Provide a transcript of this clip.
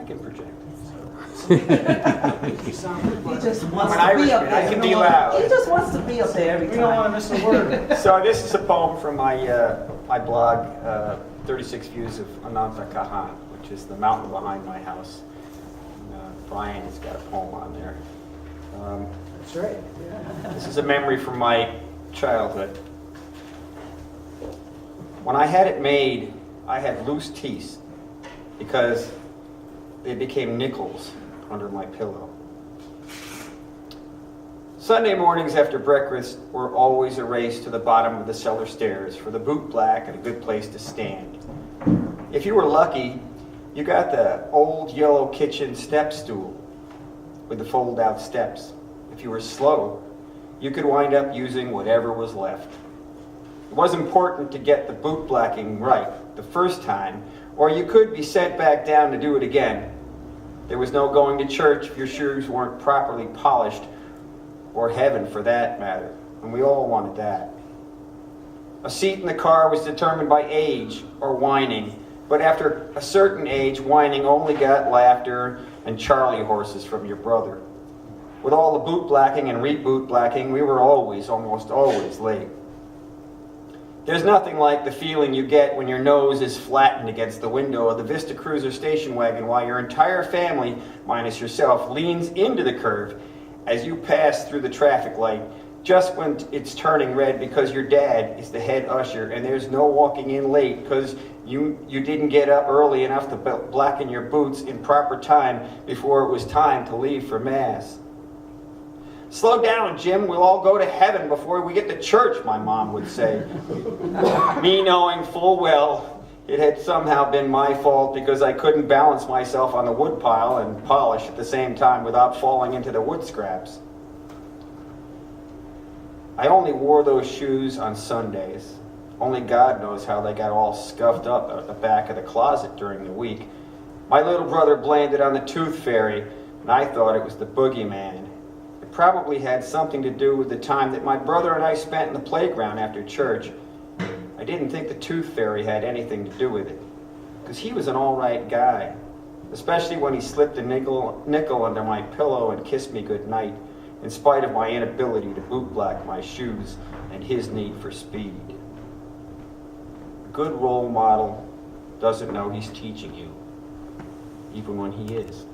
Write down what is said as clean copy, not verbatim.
I can project. He just wants I'm an to be up Irishman. there. I can be loud. He just wants to be up there every We don't want time. to miss a word. So this is a poem from my blog, 36 Views of Ananta Kahan, which is the mountain behind my house. And, Brian has got a poem on there. That's right. This is a memory from my childhood. When I had it made, I had loose teeth because they became nickels under my pillow. Sunday mornings after breakfast were always a race to the bottom of the cellar stairs for the boot black and a good place to stand. If you were lucky, you got the old yellow kitchen step stool with the fold-out steps. If you were slow, you could wind up using whatever was left. It was important to get the boot blacking right the first time, or you could be sent back down to do it again. There was no going to church if your shoes weren't properly polished, or heaven for that matter, and we all wanted that. A seat in the car was determined by age or whining, but after a certain age, whining only got laughter and Charlie horses from your brother. With all the boot blacking and reboot blacking, we were almost always late. There's nothing like the feeling you get when your nose is flattened against the window of the Vista Cruiser station wagon while your entire family, minus yourself, leans into the curve as you pass through the traffic light just when it's turning red because your dad is the head usher and there's no walking in late because you didn't get up early enough to blacken your boots in proper time before it was time to leave for Mass. Slow down, Jim. We'll all go to heaven before we get to church, my mom would say. Me knowing full well it had somehow been my fault because I couldn't balance myself on the woodpile and polish at the same time without falling into the wood scraps. I only wore those shoes on Sundays. Only God knows how they got all scuffed up at the back of the closet during the week. My little brother blamed it on the tooth fairy, and I thought it was the boogeyman. Probably had something to do with the time that my brother and I spent in the playground after church. I didn't think the tooth fairy had anything to do with it, because he was an all right guy, especially when he slipped a nickel under my pillow and kissed me goodnight, in spite of my inability to boot black my shoes and his need for speed. A good role model doesn't know he's teaching you, even when he is.